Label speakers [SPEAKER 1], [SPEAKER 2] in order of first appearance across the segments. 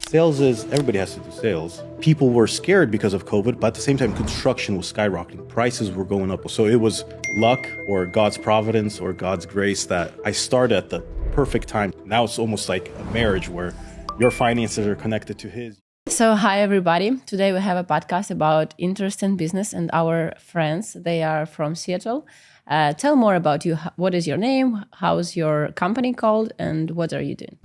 [SPEAKER 1] Sales is, everybody has to do sales. People were scared because of COVID, but at the same time, construction was skyrocketing. Prices were going up. So it was luck or God's providence or God's grace that I started at the perfect time. Now it's almost like a marriage where your finances are connected to his.
[SPEAKER 2] So hi everybody. Today we have a podcast about interest in business and our friends. They are from Seattle. Tell more about you. What is your name? How's your company called? And what are you doing?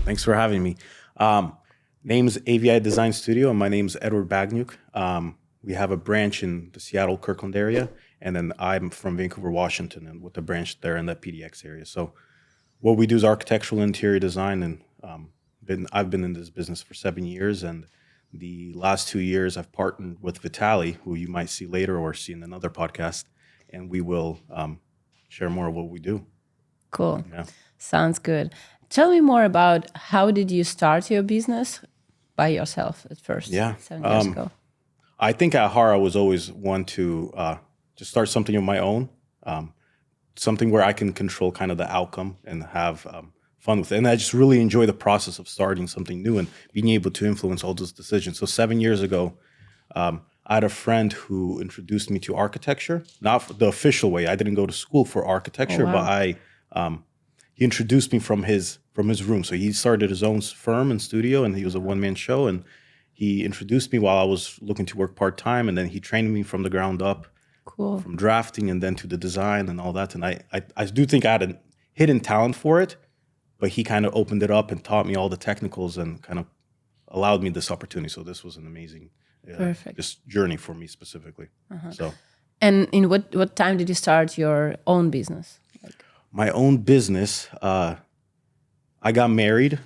[SPEAKER 1] Thanks for having me. Name's AVI Design Studio, and my name's Eduard Bagnyuk. We have a branch in the Seattle, Kirkland area, and then I'm from Vancouver, Washington, and with a branch there in the PDX area. So what we do is architectural interior design, and I've been in this business for 7 years, and the last 2 years I've partnered with Vitaliy, who you might see later or see in another podcast, and we will share more of what we do.
[SPEAKER 2] Cool.
[SPEAKER 1] Yeah.
[SPEAKER 2] Sounds good. Tell me more about how did you start your business by yourself at first?
[SPEAKER 1] Yeah.
[SPEAKER 2] 7 years ago.
[SPEAKER 1] I think at heart I was always one to start something of my own, something where I can control kind of the outcome and have fun with it. And I just really enjoy the process of starting something new and being able to influence all those decisions. So 7 years ago, I had a friend who introduced me to architecture, not the official way. I didn't go to school for architecture, but he introduced me from his room. So he started his own firm and studio, and he was a one-man show. And he introduced me while I was looking to work part-time, and then he trained me from the ground up,
[SPEAKER 2] Cool.
[SPEAKER 1] from drafting and then to the design and all that. And I do think I had a hidden talent for it, but he kind of opened it up and taught me all the technicals and kind of allowed me this opportunity. So this was an amazing just journey for me specifically. So,
[SPEAKER 2] And in what time did you start your own business?
[SPEAKER 1] my own business, I got married.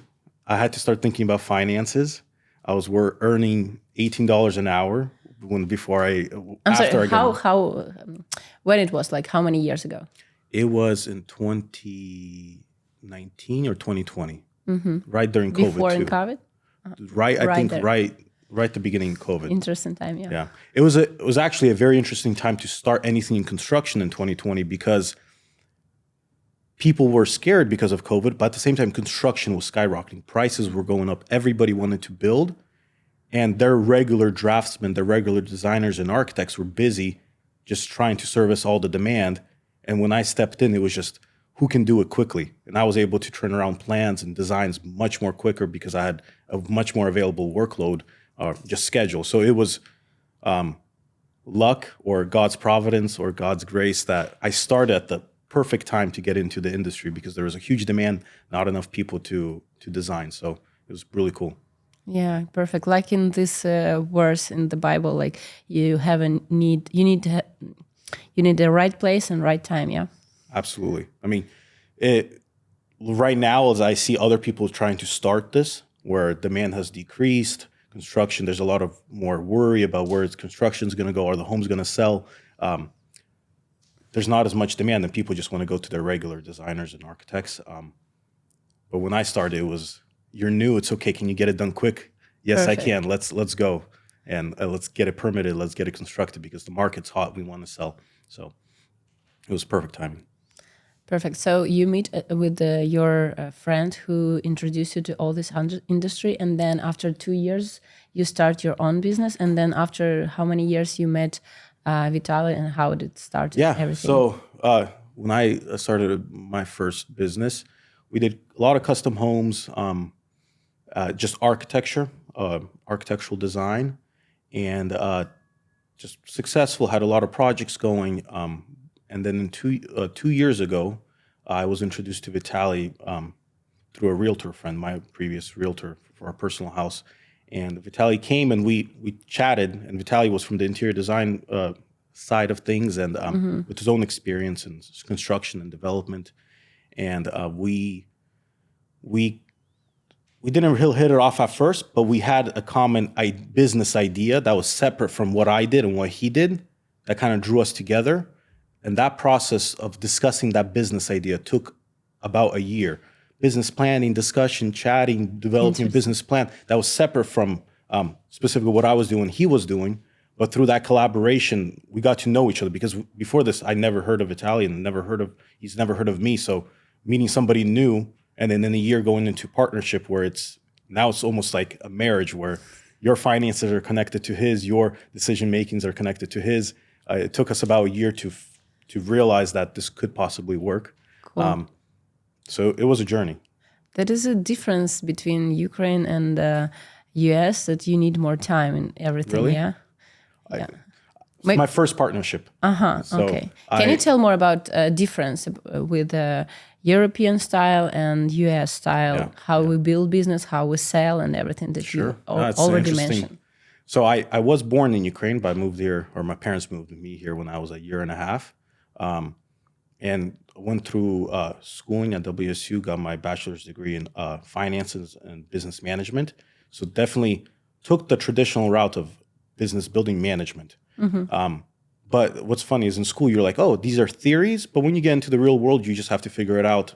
[SPEAKER 1] I had to start thinking about finances. I was earning $18 an hour before I.
[SPEAKER 2] I'm sorry. When it was, like how many years ago?
[SPEAKER 1] It was in 2019 or 2020, right during COVID.
[SPEAKER 2] Before
[SPEAKER 1] too.
[SPEAKER 2] COVID?
[SPEAKER 1] Right, I think
[SPEAKER 2] there.
[SPEAKER 1] right at the beginning of COVID.
[SPEAKER 2] Interesting time, yeah.
[SPEAKER 1] Yeah, it was actually a very interesting time to start anything in construction in 2020 because people were scared because of COVID, but at the same time, construction was skyrocketing. Prices were going up. Everybody wanted to build, and their regular draftsmen, their regular designers and architects were busy just trying to service all the demand. And when I stepped in, it was just, who can do it quickly? And I was able to turn around plans and designs much more quicker because I had a much more available workload, just schedule. So it was luck or God's providence or God's grace that I started at the perfect time to get into the industry because there was a huge demand, not enough people to design. So it was really cool.
[SPEAKER 2] Yeah, perfect. Like in this verse in the Bible, like you need the right place and right time. Yeah.
[SPEAKER 1] Absolutely. I mean, right now, as I see other people trying to start this, where demand has decreased, construction, there's a lot of more worry about where construction is going to go, or the home's going to sell. There's not as much demand, and people just want to go to their regular designers and architects. But when I started, it was, you're new, it's okay. Can you get it done quick? Yes, Perfect. I can. Let's go. And let's get it permitted. Let's get it constructed because the market's hot. We want to sell. So it was perfect timing.
[SPEAKER 2] Perfect. So you meet with your friend who introduced you to all this industry. And then after 2 years, you start your own business. And then after how many years you met Vitaliy, and how did it start? Everything?
[SPEAKER 1] So when I started my first business, we did a lot of custom homes, just architecture, architectural design, and just successful, had a lot of projects going. And then 2 years ago, I was introduced to Vitaliy through a realtor friend, my previous realtor for our personal house. And Vitaliy came and we chatted, and Vitaliy was from the interior design side of things and with his own experience in construction and development. And we didn't really hit it off at first, but we had a common business idea that was separate from what I did and what he did that kind of drew us together. And that process of discussing that business idea took about a year. Business planning, discussion, chatting, developing a business plan that was separate from specifically what I was doing, he was doing. But through that collaboration, we got to know each other because before this, I never heard of Vitaliy and he's never heard of me. So meeting somebody new and then in a year going into partnership where it's almost like a marriage where your finances are connected to his, your decision makings are connected to his. It took us about a year to realize that this could possibly work.
[SPEAKER 2] Cool.
[SPEAKER 1] So it was a journey.
[SPEAKER 2] That is a difference between Ukraine and US, that you need more time in everything.
[SPEAKER 1] Really?
[SPEAKER 2] Yeah.
[SPEAKER 1] It's my first partnership. So
[SPEAKER 2] Okay. Can you tell more about difference with European style and US style? How we build business, how we sell, and everything that you already mentioned.
[SPEAKER 1] So I was born in Ukraine, but I moved here, or my parents moved me here when I was a year and a half. And went through schooling at WSU, got my bachelor's degree in finances and business management. So definitely took the traditional route of business building management. But what's funny is in school, you're like, oh, these are theories. But when you get into the real world, you just have to figure it out.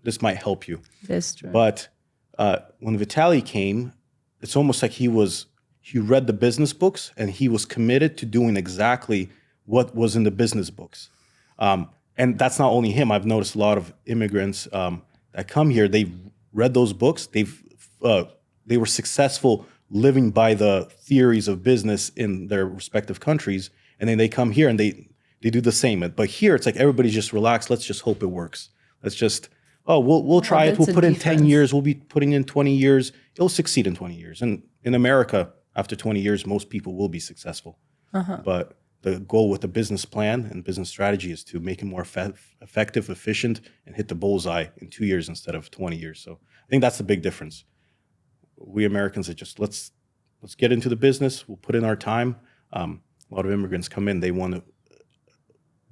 [SPEAKER 1] This might help you.
[SPEAKER 2] That's true.
[SPEAKER 1] But when Vitaliy came, it's almost like he read the business books and he was committed to doing exactly what was in the business books. And that's not only him. I've noticed a lot of immigrants that come here. They've read those books. They were successful living by the theories of business in their respective countries, and then they come here and they do the same. But here it's like everybody's just relaxed. Let's just hope it works. Let's just we'll try it. We'll put in 10 years. We'll be putting in 20 years. It'll succeed in 20 years. And in America, after 20 years, most people will be successful. But the goal with the business plan and business strategy is to make it more effective, efficient, and hit the bullseye in 2 years instead of 20 years. So I think that's the big difference. We Americans are just let's get into the business. We'll put in our time. A lot of immigrants come in. They want to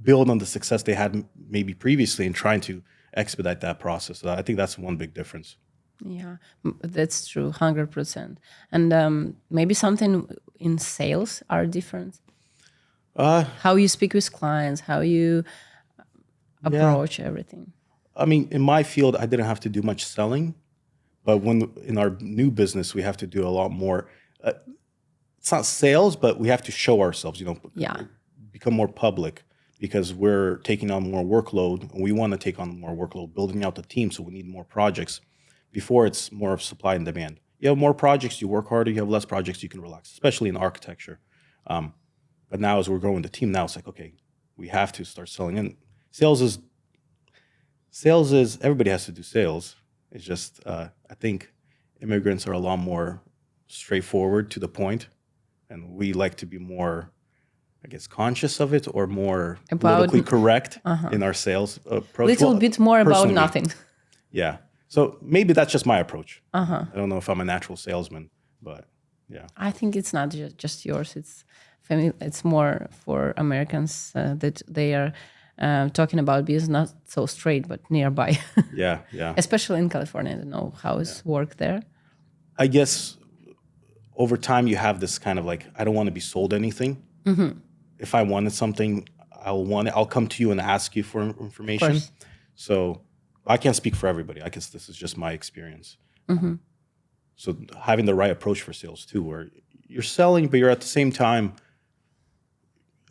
[SPEAKER 1] build on the success they had maybe previously and trying to expedite that process. So I think that's one big difference.
[SPEAKER 2] Yeah, that's true, 100%. And maybe something in sales are different. How you speak with clients, how you approach everything.
[SPEAKER 1] I mean, in my field, I didn't have to do much selling, but when in our new business, we have to do a lot more. It's not sales, but we have to show ourselves. Become more public because we're taking on more workload, and we want to take on more workload, building out the team. So we need more projects. Before, it's more of supply and demand. You have more projects, you work harder. You have less projects, you can relax, especially in architecture. But now as we're growing the team, now it's like, okay, we have to start selling. And sales is everybody has to do sales. It's just, I think immigrants are a lot more straightforward to the point. And we like to be more, I guess, conscious of it or more politically correct in our sales approach.
[SPEAKER 2] Little bit more about nothing.
[SPEAKER 1] Yeah. So maybe that's just my approach. I don't know if I'm a natural salesman, but yeah.
[SPEAKER 2] I think it's not just yours. It's more for Americans that they are talking about business not so straight, but nearby.
[SPEAKER 1] Yeah.
[SPEAKER 2] Especially in California. I don't know how is work there.
[SPEAKER 1] I guess over time you have this kind of like, I don't want to be sold anything. If I wanted something, I'll want it. I'll come to you and ask you for information. So I can't speak for everybody. I guess this is just my experience. So having the right approach for sales too, where you're selling, but you're at the same time,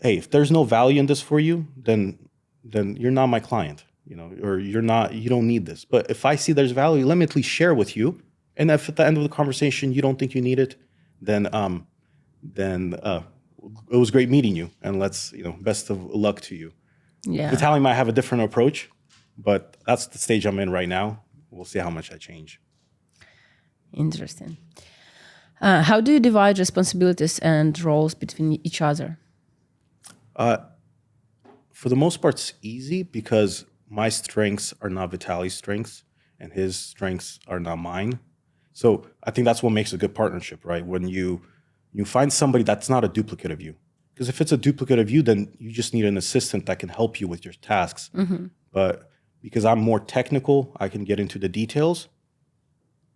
[SPEAKER 1] hey, if there's no value in this for you, then you're not my client, or you don't need this. But if I see there's value, let me at least share with you. And if at the end of the conversation you don't think you need it, then it was great meeting you, and let's, best of luck to you.
[SPEAKER 2] Yeah.
[SPEAKER 1] Vitaliy might have a different approach, but that's the stage I'm in right now. We'll see how much I change.
[SPEAKER 2] Interesting. How do you divide responsibilities and roles between each other?
[SPEAKER 1] For the most part, it's easy because my strengths are not Vitaliy's strengths, and his strengths are not mine. So I think that's what makes a good partnership, right? When you find somebody that's not a duplicate of you. Because if it's a duplicate of you, then you just need an assistant that can help you with your tasks. But because I'm more technical, I can get into the details.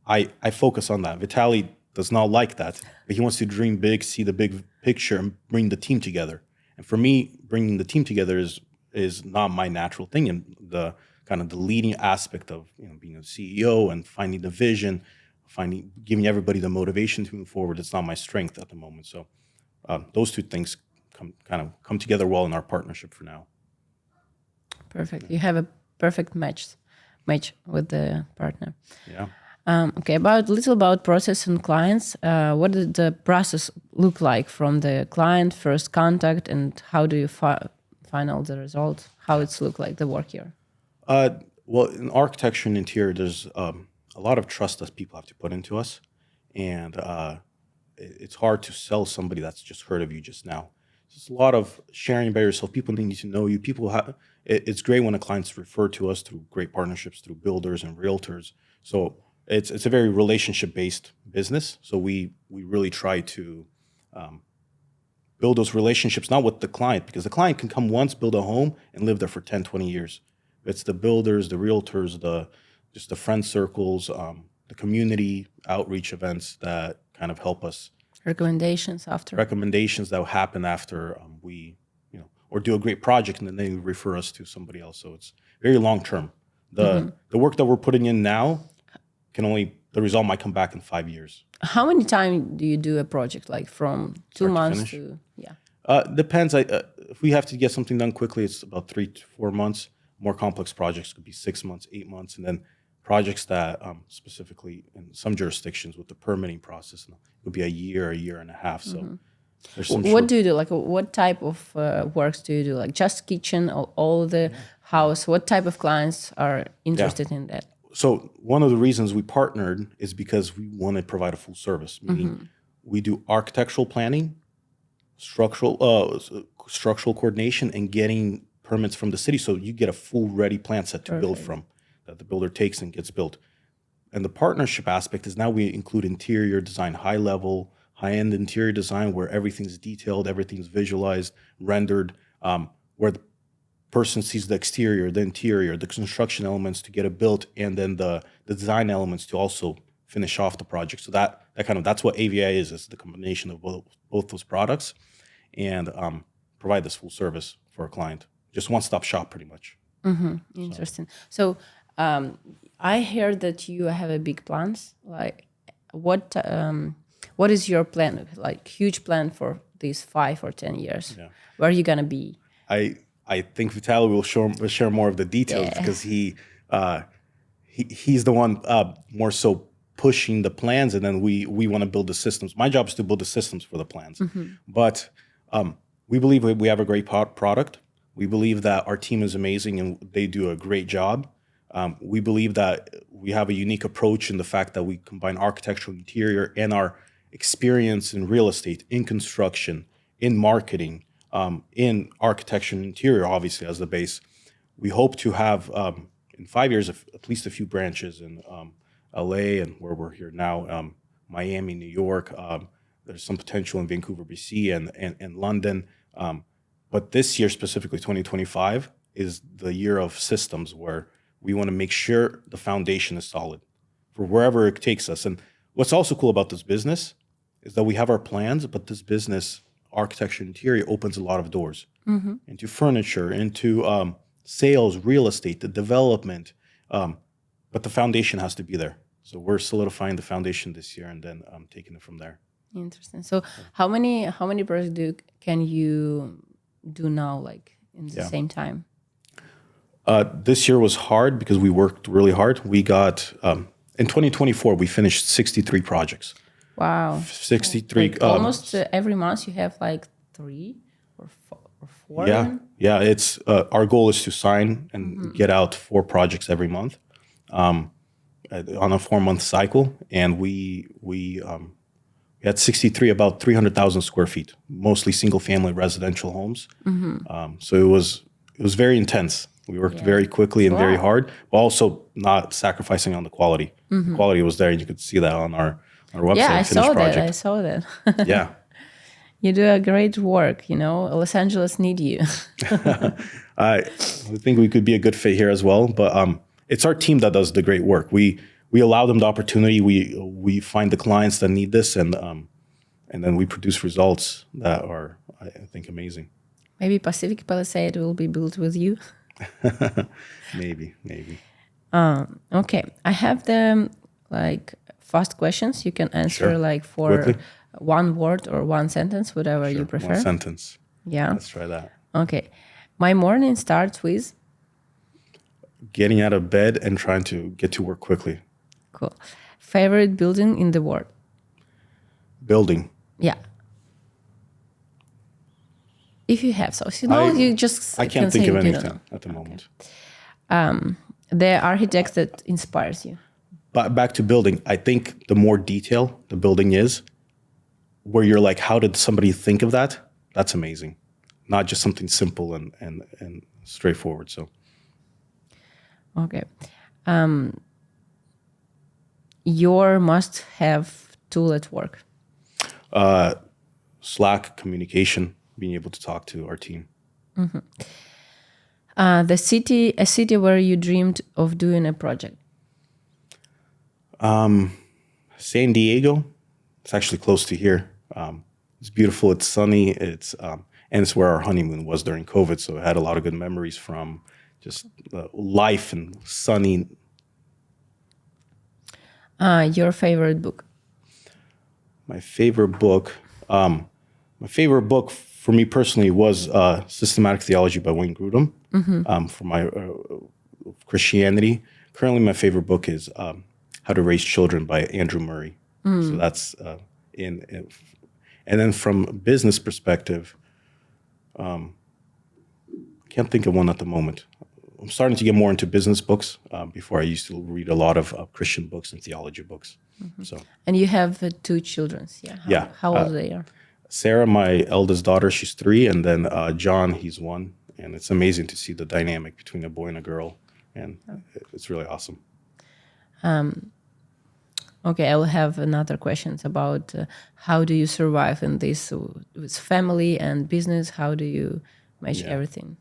[SPEAKER 1] I focus on that. Vitaliy does not like that, but he wants to dream big, see the big picture, and bring the team together. And for me, bringing the team together is not my natural thing. And the kind of the leading aspect of being a CEO and finding the vision, giving everybody the motivation to move forward. It's not my strength at the moment. So those two things come together well in our partnership for now.
[SPEAKER 2] Perfect. You have a perfect match with the partner.
[SPEAKER 1] Yeah.
[SPEAKER 2] Okay, about process and clients. What did the process look like from the client first contact, and how do you find out the result? How it's look like the work here?
[SPEAKER 1] Well, in architecture and interior, there's a lot of trust that people have to put into us, and it's hard to sell somebody that's just heard of you just now. It's a lot of sharing about yourself. People need to know you. It's great when a client's referred to us through great partnerships, through builders and realtors. So it's a very relationship-based business. So we really try to build those relationships, not with the client, because the client can come once, build a home, and live there for 10, 20 years. It's the builders, the realtors, just the friend circles, the community outreach events that kind of help us.
[SPEAKER 2] Recommendations
[SPEAKER 1] that will happen after we, or do a great project and then they refer us to somebody else. So it's very long term. The work that we're putting in now the result might come back in 5 years.
[SPEAKER 2] How many times do you do a project, like from 2 months to
[SPEAKER 1] Depends. If we have to get something done quickly, it's about 3 to 4 months. More complex projects could be 6 months, 8 months, and then projects that specifically in some jurisdictions with the permitting process it would be a year and a half. So there's some
[SPEAKER 2] what do you do? Like what type of works do you do? Like just kitchen or all the house? What type of clients are interested in that?
[SPEAKER 1] So one of the reasons we partnered is because we want to provide a full service, meaning we do architectural planning, structural coordination, and getting permits from the city. So you get a full ready plan set to build from that the builder takes and gets built. And the partnership aspect is now we include interior design, high-end interior design where everything's detailed, everything's visualized, rendered, where the person sees the exterior, the interior, the construction elements to get it built, and then the design elements to also finish off the project. So that's what AVI is. It's the combination of both those products, and provide this full service for a client. Just one-stop shop, pretty much.
[SPEAKER 2] Interesting. So I heard that you have a big plans. Like, what is your plan? Like, huge plan for these 5 or 10 years? Yeah. Where are you gonna be?
[SPEAKER 1] I think Vitaliy will share more of the details because he's the one more so pushing the plans, and then we want to build the systems. My job is to build the systems for the plans, but we believe we have a great product. We believe that our team is amazing and they do a great job. We believe that we have a unique approach in the fact that we combine architectural, interior, and our experience in real estate, in construction, in marketing, in architecture and interior, obviously, as the base. We hope to have, in 5 years, at least a few branches in LA and where we're here now, Miami, New York. There's some potential in Vancouver, BC, and London. But this year, specifically 2025, is the year of systems where we want to make sure the foundation is solid for wherever it takes us. And what's also cool about this business is that we have our plans, but this business, architecture and interior, opens a lot of doors into furniture, into sales, real estate, the development. But the foundation has to be there. So we're solidifying the foundation this year and then taking it from there.
[SPEAKER 2] Interesting. So how many projects can you do now, like in the same time?
[SPEAKER 1] This year was hard because we worked really hard. We got, in 2024, we finished 63 projects.
[SPEAKER 2] Wow.
[SPEAKER 1] 63.
[SPEAKER 2] Like almost every month you have like 3 or 4.
[SPEAKER 1] Yeah. It's our goal is to sign and get out 4 projects every month on a 4-month cycle. And we had 63, about 300,000 square feet, mostly single-family residential homes. So it was very intense. We worked very quickly and very hard, but also not sacrificing on the quality. The quality was there, and you could see that on our website.
[SPEAKER 2] Yeah, I saw that.
[SPEAKER 1] Yeah.
[SPEAKER 2] You do a great work, Los Angeles need you.
[SPEAKER 1] I think we could be a good fit here as well, but it's our team that does the great work. We allow them the opportunity. We find the clients that need this, and then we produce results that are, I think, amazing.
[SPEAKER 2] Maybe Pacific Palisade will be built with you. Maybe.
[SPEAKER 1] Maybe.
[SPEAKER 2] Okay, I have the fast questions. You can answer
[SPEAKER 1] Sure.
[SPEAKER 2] like for
[SPEAKER 1] Quickly.
[SPEAKER 2] one word or one sentence, whatever you prefer.
[SPEAKER 1] One sentence.
[SPEAKER 2] Yeah.
[SPEAKER 1] Let's try that.
[SPEAKER 2] Okay. My morning starts with.
[SPEAKER 1] Getting out of bed and trying to get to work quickly.
[SPEAKER 2] Cool. Favorite building in the world?
[SPEAKER 1] Building.
[SPEAKER 2] Yeah. If you have, so if you know, you just
[SPEAKER 1] I
[SPEAKER 2] can
[SPEAKER 1] can't think
[SPEAKER 2] say
[SPEAKER 1] of
[SPEAKER 2] you don't
[SPEAKER 1] anything
[SPEAKER 2] know.
[SPEAKER 1] at the moment.
[SPEAKER 2] The architect that inspires you.
[SPEAKER 1] But back to building, I think the more detail the building is, where you're like, how did somebody think of that? That's amazing. Not just something simple and straightforward. So
[SPEAKER 2] Okay. Your must-have tool at work.
[SPEAKER 1] Slack, communication, being able to talk to our team.
[SPEAKER 2] A city where you dreamed of doing a project.
[SPEAKER 1] San Diego, it's actually close to here. It's beautiful. It's sunny. And it's where our honeymoon was during COVID. So I had a lot of good memories from just life and sunny.
[SPEAKER 2] Your favorite book.
[SPEAKER 1] My favorite book for me personally was Systematic Theology by Wayne Grudem for my Christianity. Currently, my favorite book is How to Raise Children by Andrew Murray. So that's and then from a business perspective, can't think of one at the moment. I'm starting to get more into business books. Before I used to read a lot of Christian books and theology books. So
[SPEAKER 2] And you have 2 children. Yeah. How old they are?
[SPEAKER 1] Sarah, my eldest daughter, she's 3, and then John, he's 1. And it's amazing to see the dynamic between a boy and a girl, and it's really awesome.
[SPEAKER 2] Okay, I will have another questions about how do you survive in this with family and business? How do you manage everything?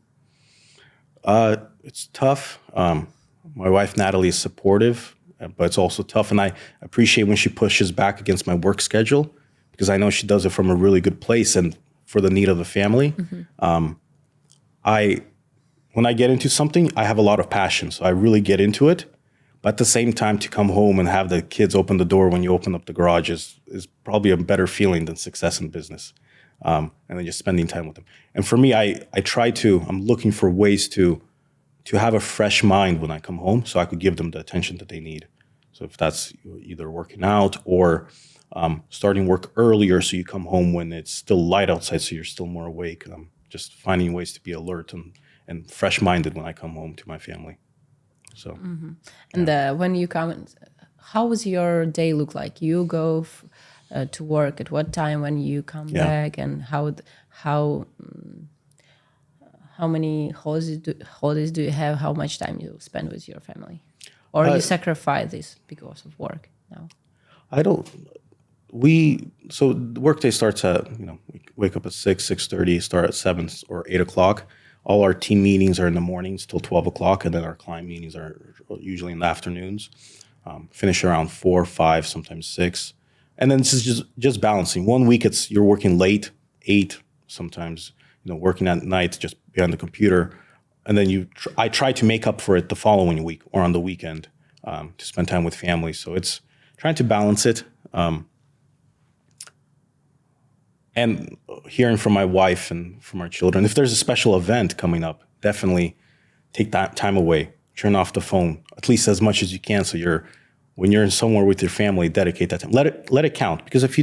[SPEAKER 1] It's tough. My wife, Natalie, is supportive, but it's also tough. And I appreciate when she pushes back against my work schedule because I know she does it from a really good place and for the need of the family. When I get into something, I have a lot of passion. So I really get into it. But at the same time, to come home and have the kids open the door when you open up the garage is probably a better feeling than success in business. And then just spending time with them. And for me, I'm looking for ways to have a fresh mind when I come home so I could give them the attention that they need. So if that's either working out or starting work earlier so you come home when it's still light outside so you're still more awake. Just finding ways to be alert and fresh-minded when I come home to my family. So,
[SPEAKER 2] And when you come, how does your day look like? You go to work at what time when you come back, and how many holidays do you have? How much time you spend with your family, or you sacrifice this because of work now?
[SPEAKER 1] So the workday starts at, we wake up at 6:30, start at 7 or 8 o'clock. All our team meetings are in the mornings till 12 o'clock, and then our client meetings are usually in the afternoons. Finish around 4, 5, sometimes 6. And then this is just balancing. 1 week you're working late, 8, sometimes, working at night just behind the computer. And then I try to make up for it the following week or on the weekend to spend time with family. So it's trying to balance it. And hearing from my wife and from our children, if there's a special event coming up, definitely take that time away. Turn off the phone, at least as much as you can. So when you're somewhere with your family, dedicate that time. Let it count. Because if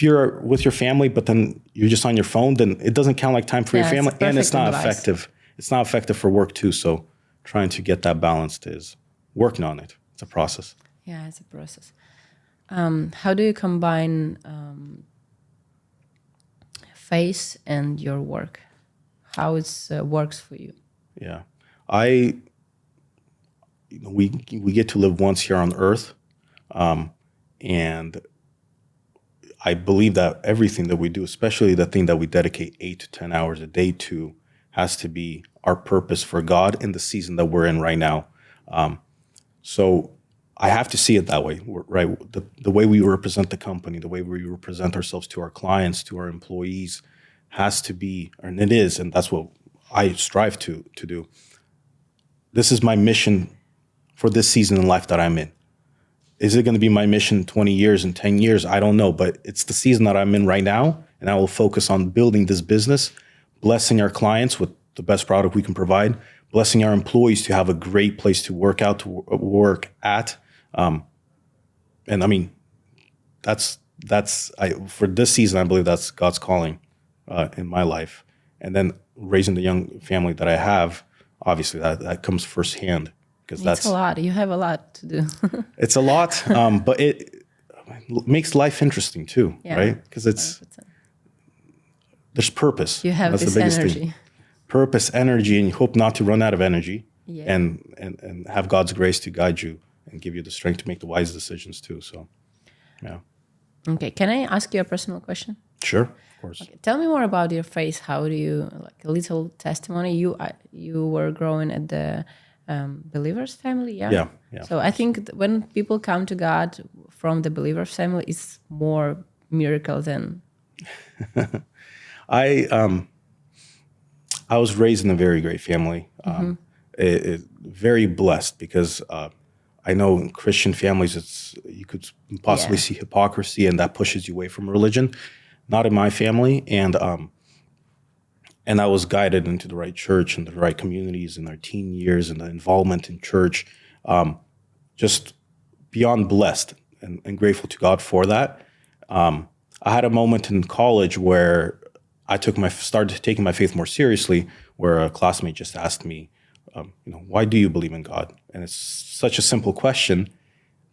[SPEAKER 1] you're with your family, but then you're just on your phone, then it doesn't count like time for your family, and it's not effective. It's not effective for work too. So trying to get that balanced is working on it. It's a process.
[SPEAKER 2] Yeah, it's a process. How do you combine faith and your work? How it works for you?
[SPEAKER 1] Yeah, we get to live once here on Earth, and I believe that everything that we do, especially the thing that we dedicate 8 to 10 hours a day to, has to be our purpose for God in the season that we're in right now. So I have to see it that way, right? The way we represent the company, the way we represent ourselves to our clients, to our employees, has to be, and it is, and that's what I strive to do. This is my mission for this season in life that I'm in. Is it going to be my mission in 20 years, in 10 years? I don't know, but it's the season that I'm in right now. And I will focus on building this business, blessing our clients with the best product we can provide, blessing our employees to have a great place to work out, to work at. And I mean, for this season, I believe that's God's calling in my life. And then raising the young family that I have, obviously that comes firsthand, because
[SPEAKER 2] It's a lot. You have a lot to do.
[SPEAKER 1] it's a lot, but it makes life interesting too, right? Because
[SPEAKER 2] 100%.
[SPEAKER 1] there's purpose.
[SPEAKER 2] You have
[SPEAKER 1] That's
[SPEAKER 2] this
[SPEAKER 1] the biggest
[SPEAKER 2] energy.
[SPEAKER 1] thing. Purpose, energy, and you hope not to run out of energy,
[SPEAKER 2] Yeah.
[SPEAKER 1] and have God's grace to guide you and give you the strength to make the wise decisions too. So, yeah.
[SPEAKER 2] Okay, can I ask you a personal question?
[SPEAKER 1] Sure, of course.
[SPEAKER 2] Okay, tell me more about your faith. How do you, like a little testimony? You were growing at the believers family, yeah?
[SPEAKER 1] Yeah.
[SPEAKER 2] So I think when people come to God from the believers family, it's more miracle than.
[SPEAKER 1] I was raised in a very great family. Very blessed, because I know in Christian families, you could possibly see hypocrisy, and that pushes you away from religion. Not in my family, and I was guided into the right church and the right communities in our teen years, and the involvement in church. Just beyond blessed and grateful to God for that. I had a moment in college where I started taking my faith more seriously, where a classmate just asked me, why do you believe in God? And it's such a simple question,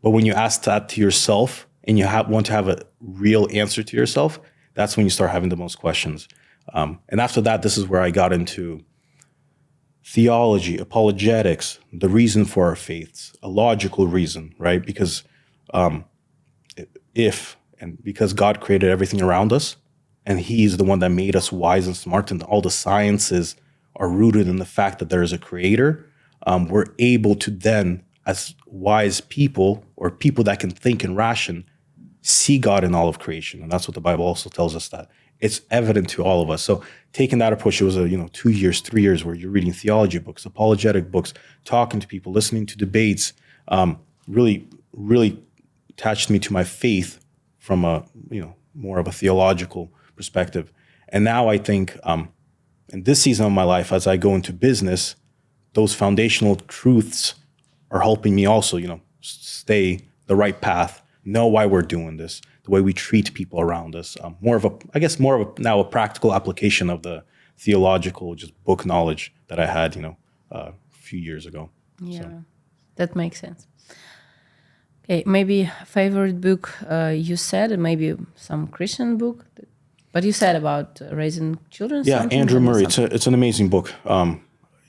[SPEAKER 1] but when you ask that to yourself and you want to have a real answer to yourself, that's when you start having the most questions. And after that, this is where I got into theology, apologetics, the reason for our faiths, a logical reason, right? Because because God created everything around us, and He's the one that made us wise and smart, and all the sciences are rooted in the fact that there is a creator, we're able to then, as wise people, or people that can think and ration, see God in all of creation. And that's what the Bible also tells us, that it's evident to all of us. So taking that approach, it was 2 years, 3 years where you're reading theology books, apologetic books, talking to people, listening to debates, really, really attached me to my faith from a, more of a theological perspective. And now I think in this season of my life, as I go into business, those foundational truths are helping me also, stay the right path, know why we're doing this, the way we treat people around us. More of a practical application of the theological, just book knowledge that I had, a few years ago.
[SPEAKER 2] Yeah,
[SPEAKER 1] So.
[SPEAKER 2] that makes sense. Okay, maybe favorite book you said, and maybe some Christian book, but you said about raising children.
[SPEAKER 1] Yeah, Andrew Murray. It's an amazing book.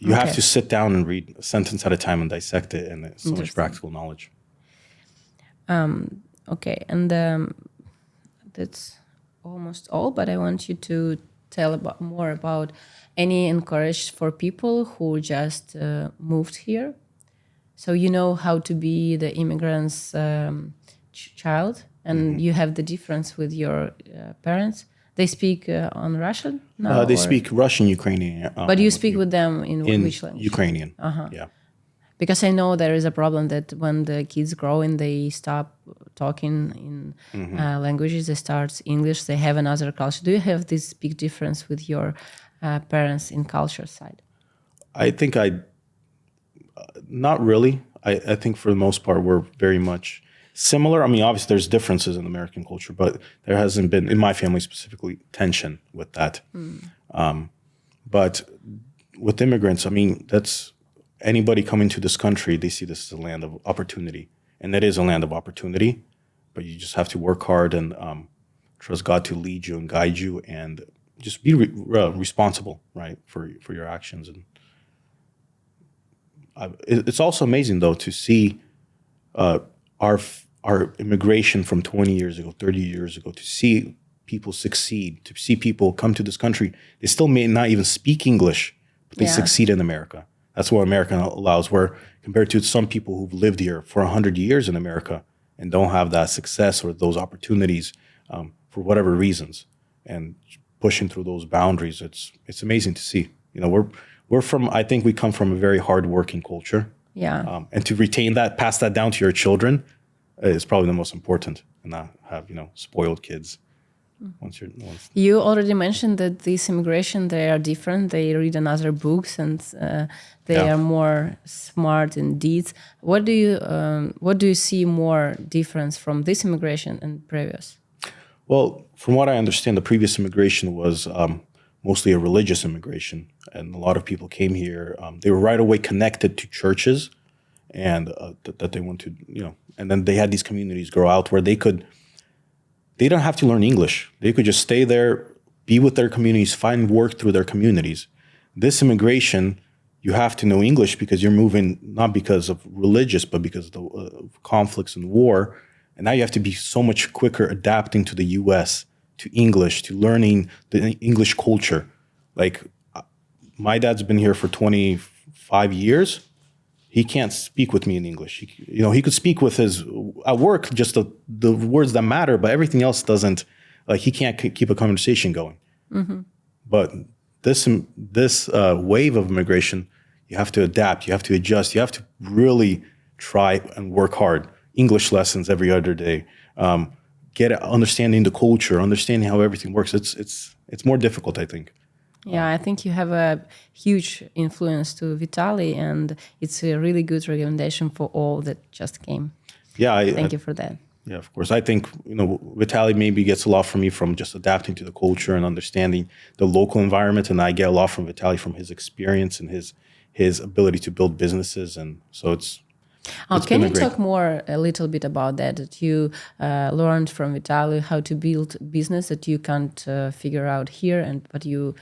[SPEAKER 1] You have
[SPEAKER 2] Okay.
[SPEAKER 1] to sit down and read a sentence at a time and dissect it, and it's so much practical knowledge.
[SPEAKER 2] Okay, and that's almost all. But I want you to tell more about any encourage for people who just moved here. So you know how to be the immigrant's child, and you have the difference with your parents. They speak on Russian now?
[SPEAKER 1] They speak Russian, Ukrainian.
[SPEAKER 2] But you speak with them in which language?
[SPEAKER 1] Ukrainian. Yeah.
[SPEAKER 2] Because I know there is a problem that when the kids grow and they stop talking in languages, they start English, they have another culture. Do you have this big difference with your parents in culture side?
[SPEAKER 1] I think not really. I think for the most part, we're very much similar. I mean, obviously there's differences in American culture, but there hasn't been, in my family specifically, tension with that. But with immigrants, I mean, that's anybody coming to this country, they see this as a land of opportunity. And it is a land of opportunity, but you just have to work hard and trust God to lead you and guide you, and just be responsible, right, for your actions. And it's also amazing, though, to see our immigration from 20 years ago, 30 years ago, to see people succeed, to see people come to this country. They still may not even speak English, but they succeed in America. That's what America allows, where compared to some people who've lived here for 100 years in America and don't have that success or those opportunities for whatever reasons, and pushing through those boundaries. It's amazing to see. I think we come from a very hardworking culture.
[SPEAKER 2] Yeah.
[SPEAKER 1] And to retain that, pass that down to your children, is probably the most important, and not have spoiled kids. Once
[SPEAKER 2] You already mentioned that this immigration, they are different. They read another books, and they are more smart in deeds. What do you see more difference from this immigration and previous?
[SPEAKER 1] Well, from what I understand, the previous immigration was mostly a religious immigration, and a lot of people came here. They were right away connected to churches, and that they want to, and then they had these communities grow out where they don't have to learn English. They could just stay there, be with their communities, find work through their communities. This immigration, you have to know English because you're moving not because of religious, but because of the conflicts and war. And now you have to be so much quicker adapting to the U.S., to English, to learning the English culture. Like, my dad's been here for 25 years. He can't speak with me in English. He could speak with his at work, just the words that matter, but everything else doesn't. Like, he can't keep a conversation going. Mm-hmm. But this wave of immigration, you have to adapt. You have to adjust. You have to really try and work hard. English lessons every other day. Understanding the culture, understanding how everything works. It's more difficult, I think.
[SPEAKER 2] Yeah, I think you have a huge influence to Vitaliy, and it's a really good recommendation for all that just came.
[SPEAKER 1] Yeah,
[SPEAKER 2] thank you for that.
[SPEAKER 1] Yeah, of course. I think Vitaliy maybe gets a lot from me from just adapting to the culture and understanding the local environment, and I get a lot from Vitaliy from his experience and his ability to build businesses, and so it's.
[SPEAKER 2] Can you talk a little bit about that? That you learned from Vitaliy how to build business that you can't figure out here, but you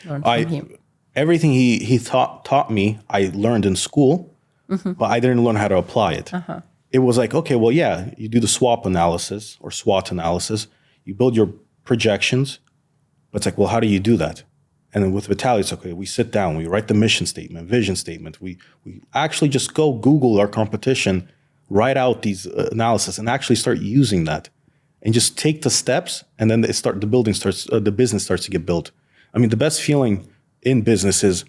[SPEAKER 2] learned from him.
[SPEAKER 1] Everything he taught me, I learned in school, but I didn't learn how to apply it. It was like, okay, well, yeah, you do the SWOT analysis, you build your projections, but it's like, well, how do you do that? And then with Vitaliy, it's okay, we sit down, we write the mission statement, vision statement. We actually just go Google our competition, write out these analysis, and actually start using that. And just take the steps, and then the business starts to get built. I mean, the best feeling in business is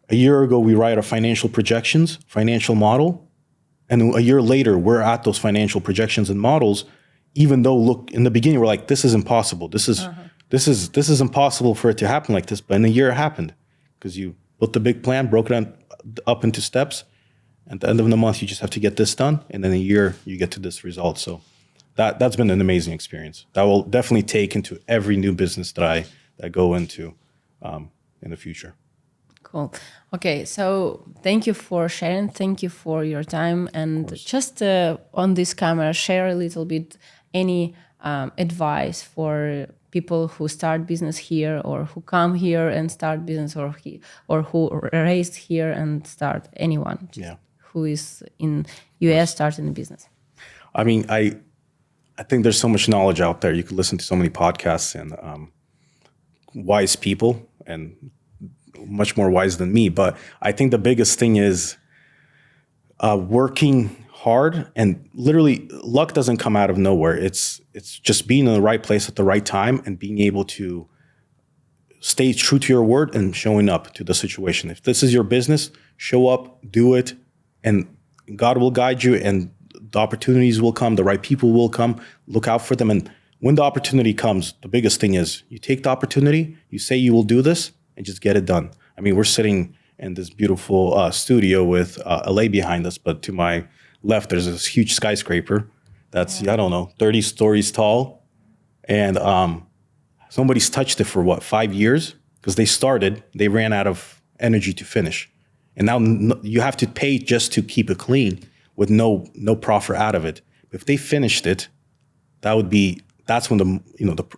[SPEAKER 1] a year ago, we write our financial projections, financial model, and a year later, we're at those financial projections and models, even though, look, in the beginning, we're like, this is impossible. This is impossible for it to happen like this. But in a year, it happened because you built the big plan, broke it up into steps. At the end of the month, you just have to get this done. And then a year, you get to this result. So that's been an amazing experience. That will definitely take into every new business that I go into in the future.
[SPEAKER 2] Cool. Okay, so thank you for sharing. Thank you for your time. And just on this camera, share a little bit any advice for people who start business here, or who come here and start business, or who raised here and start, anyone who is in US starting a business.
[SPEAKER 1] I mean, I think there's so much knowledge out there. You could listen to so many podcasts and wise people, and much more wise than me. But I think the biggest thing is working hard, and literally luck doesn't come out of nowhere. It's just being in the right place at the right time and being able to stay true to your word and showing up to the situation. If this is your business, show up, do it, and God will guide you, and the opportunities will come, the right people will come. Look out for them. And when the opportunity comes, the biggest thing is you take the opportunity, you say you will do this, and just get it done. I mean, we're sitting in this beautiful studio with LA behind us, but to my left, there's this huge skyscraper that's, 30 stories tall. And somebody's touched it for 5 years? Because they ran out of energy to finish. And now you have to pay just to keep it clean with no profit out of it. If they finished it, that's when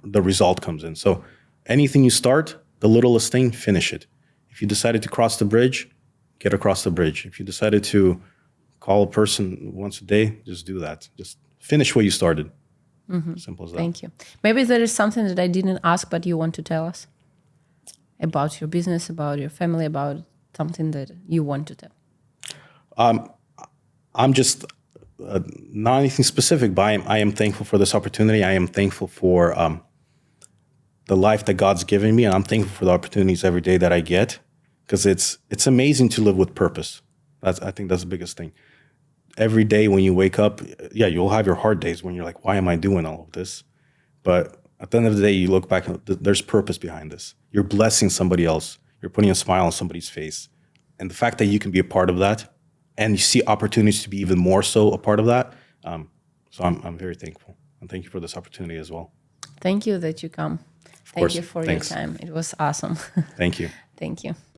[SPEAKER 1] the result comes in. So anything you start, the littlest thing, finish it. If you decided to cross the bridge, get across the bridge. If you decided to call a person once a day, just do that. Just finish what you started. Simple as that.
[SPEAKER 2] Thank you. Maybe there is something that I didn't ask, but you want to tell us about your business, about your family, about something that you want to tell.
[SPEAKER 1] I'm just not anything specific, but I am thankful for this opportunity. I am thankful for the life that God's given me, and I'm thankful for the opportunities every day that I get, because it's amazing to live with purpose. I think that's the biggest thing. every day when you wake up, yeah, you'll have your hard days when you're like, why am I doing all of this? But at the end of the day, you look back and there's purpose behind this. You're blessing somebody else. You're putting a smile on somebody's face. And the fact that you can be a part of that and you see opportunities to be even more so a part of that. So I'm very thankful. And thank you for this opportunity as well.
[SPEAKER 2] Thank you that you come. Thank
[SPEAKER 1] course.
[SPEAKER 2] you for
[SPEAKER 1] Thanks.
[SPEAKER 2] your time. It was awesome.
[SPEAKER 1] Thank you.
[SPEAKER 2] Thank you.